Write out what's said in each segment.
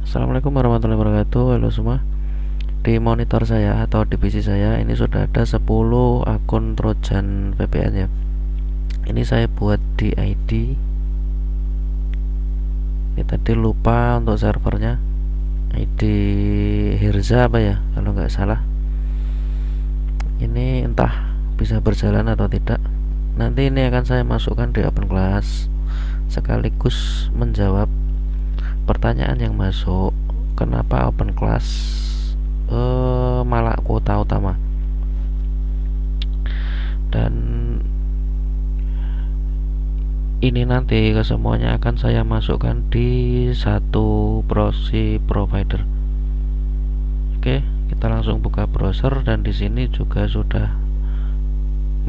Assalamualaikum warahmatullahi wabarakatuh. Halo semua. Di monitor saya atau di PC saya ini sudah ada 10 akun Trojan VPN ya. Ini saya buat di ID. Ini tadi lupa untuk servernya. ID Hirza apa ya kalau nggak salah. Ini entah bisa berjalan atau tidak. Nanti ini akan saya masukkan di open class sekaligus menjawab pertanyaan yang masuk. Kenapa open class malah kuota utama, dan ini nanti kesemuanya akan saya masukkan di satu proxy provider. Oke, kita langsung buka browser dan di sini juga sudah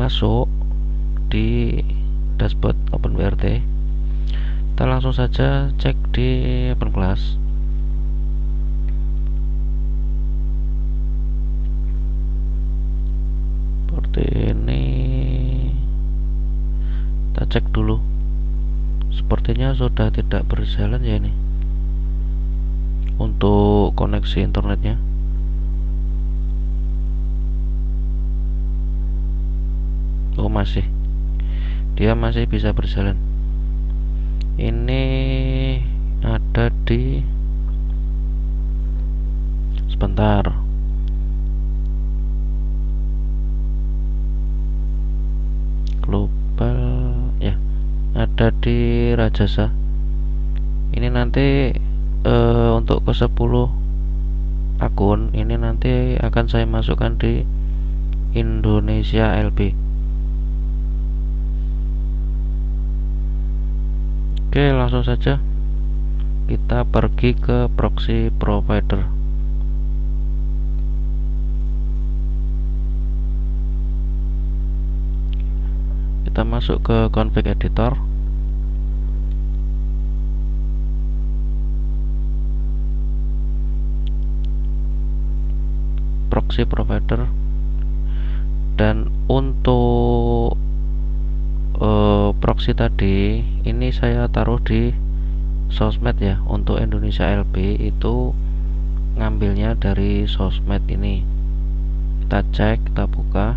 masuk di dashboard OpenWrt. Kita langsung saja cek di open class. Seperti ini, kita cek dulu. Sepertinya sudah tidak berjalan ya ini untuk koneksi internetnya. Oh, dia masih bisa berjalan. Ini ada di sebentar. Global ya, ada di Rajasa. Ini nanti untuk ke 10 akun ini nanti akan saya masukkan di Indonesia LB. Oke, langsung saja kita pergi ke proxy provider. Kita masuk ke config editor. Proxy provider, dan untuk proxy tadi ini saya taruh di sosmed ya. Untuk Indonesia LB itu ngambilnya dari sosmed ini. Kita cek, kita buka.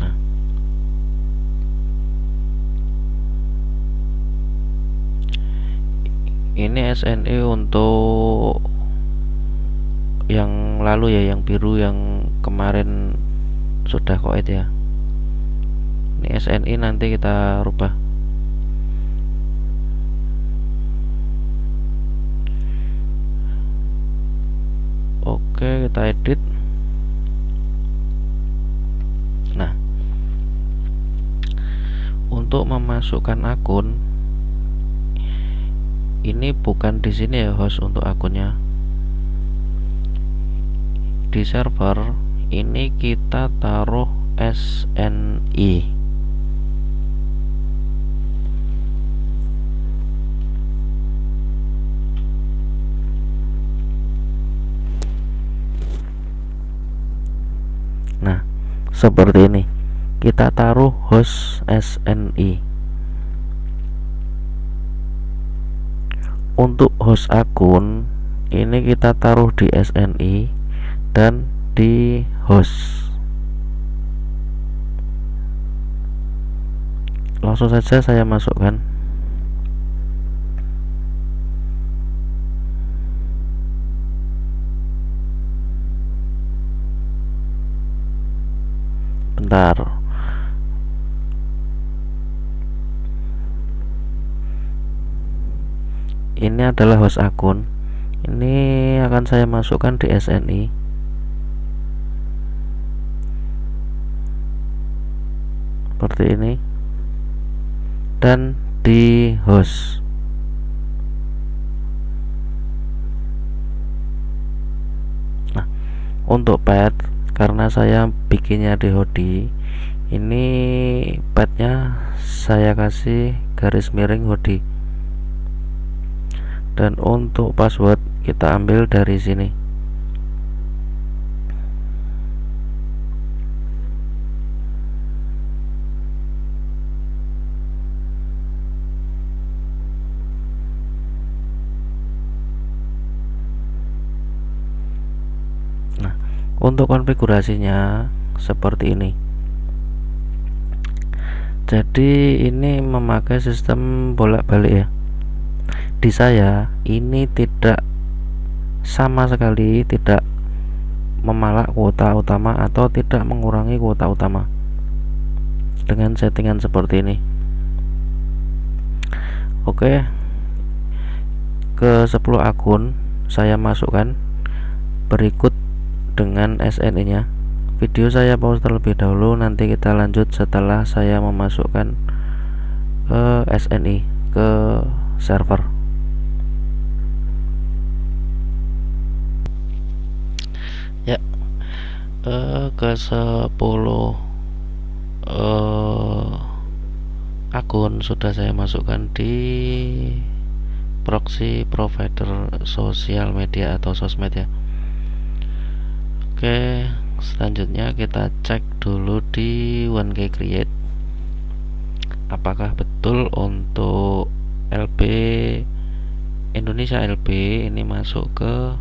Nah, ini SNI untuk yang lalu ya, yang biru yang kemarin sudah koit ya. Ini SNI nanti kita rubah. Oke, kita edit. Nah, untuk memasukkan akun ini bukan di sini ya host untuk akunnya. Di server ini kita taruh SNI. Nah, seperti ini. Kita taruh host SNI. Untuk host akun ini kita taruh di SNI dan di host. Langsung saja saya masukkan. Bentar. Ini adalah host akun. Ini akan saya masukkan di SNI. Seperti ini. Dan di host. Nah, untuk path, karena saya bikinnya di Hodi, ini pathnya saya kasih garis miring Hodi, dan untuk password kita ambil dari sini. Untuk konfigurasinya seperti ini. Jadi ini memakai sistem bolak-balik ya. Di saya ini tidak sama sekali tidak memalak kuota utama atau tidak mengurangi kuota utama dengan settingan seperti ini. Oke, ke 10 akun saya masukkan berikut dengan SNI nya. Video saya pause terlebih dahulu, nanti kita lanjut setelah saya memasukkan SNI ke server. Ya, ke 10 akun sudah saya masukkan di proxy provider sosial media atau sosmed ya. Oke, selanjutnya kita cek dulu di 1K Create apakah betul untuk LB Indonesia LB ini masuk ke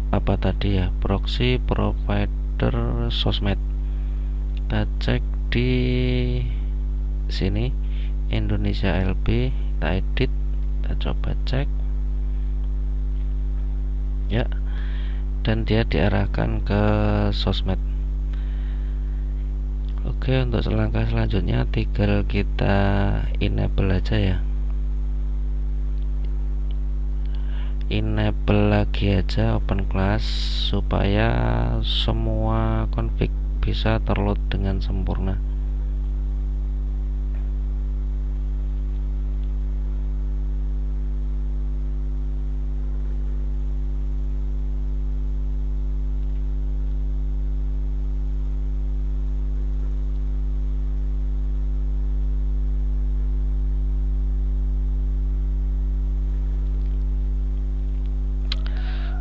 apa tadi ya, proxy provider sosmed. Kita cek di sini Indonesia LB, kita edit, kita coba cek ya, dan dia diarahkan ke sosmed. Oke, untuk langkah selanjutnya tinggal kita enable aja ya, enable lagi aja open class supaya semua config bisa terload dengan sempurna.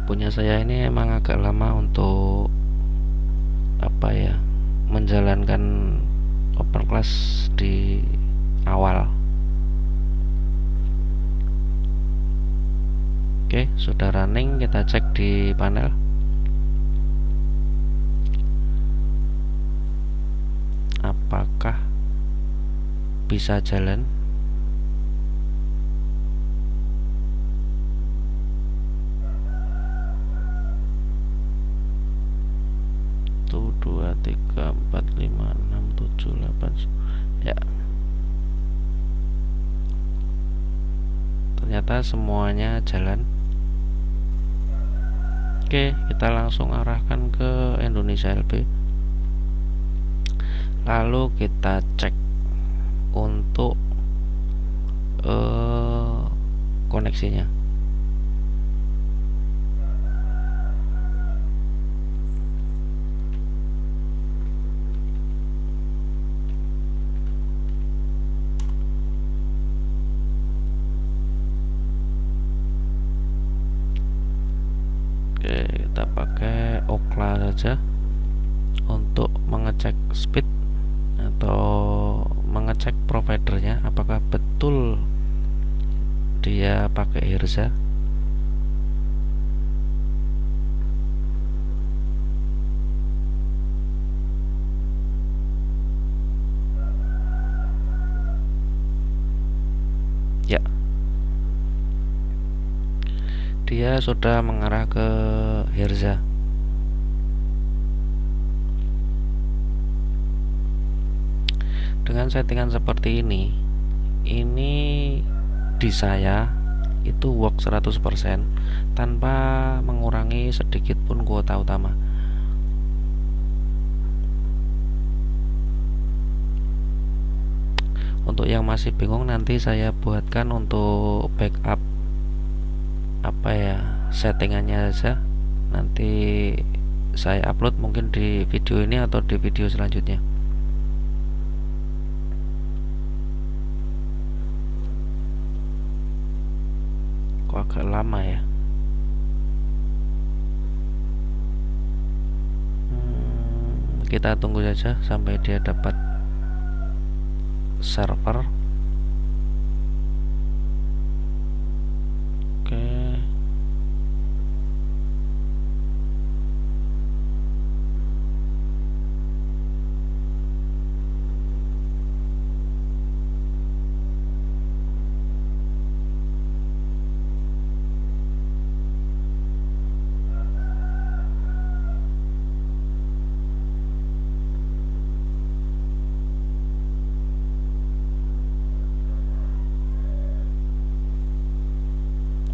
Punya saya ini emang agak lama untuk apa ya, menjalankan open class di awal. Oke, sudah running, kita cek di panel. Apakah bisa jalan? Tuh 2, 3, 4, 5, 6, 7, 8 ya. Ternyata semuanya jalan. Oke, kita langsung arahkan ke Indonesia LB. Lalu kita cek untuk koneksinya. Oke, kita pakai Okla saja untuk mengecek speed atau mengecek providernya apakah betul dia pakai Hirza. Ya, dia sudah mengarah ke Hirza. Dengan settingan seperti ini di saya itu work 100% tanpa mengurangi sedikit pun kuota utama. Untuk yang masih bingung, nanti saya buatkan untuk backup apa ya, settingannya aja, nanti saya upload mungkin di video ini atau di video selanjutnya. Kok agak lama ya. Kita tunggu saja sampai dia dapat server. Oke,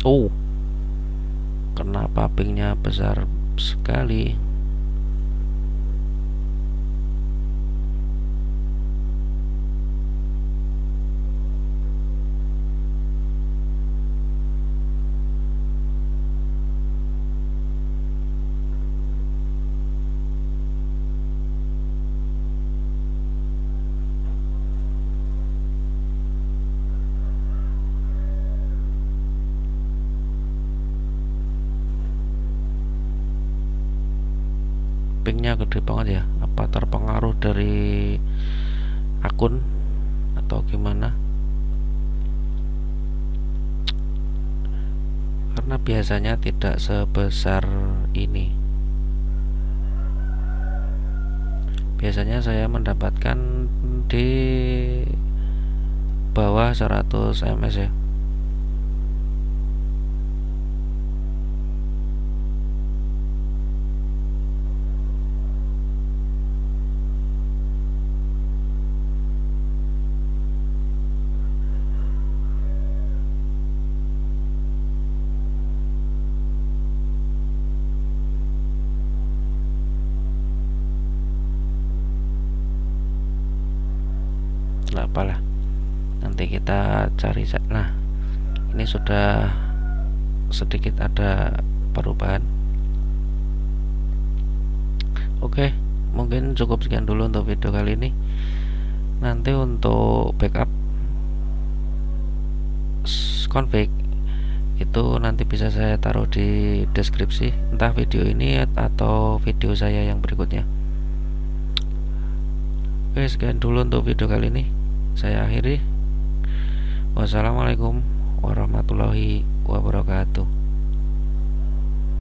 Oh, kenapa pingnya besar sekali? Pingnya gede banget ya, apa terpengaruh dari akun atau gimana? Karena biasanya tidak sebesar ini. Biasanya saya mendapatkan di bawah 100 ms ya. Nggak apalah, nanti kita cari. Nah, ini sudah sedikit ada perubahan. Oke, mungkin cukup sekian dulu untuk video kali ini. Nanti untuk backup config itu nanti bisa saya taruh di deskripsi, entah video ini atau video saya yang berikutnya. Oke, sekian dulu untuk video kali ini. Saya akhiri. Wassalamualaikum warahmatullahi wabarakatuh.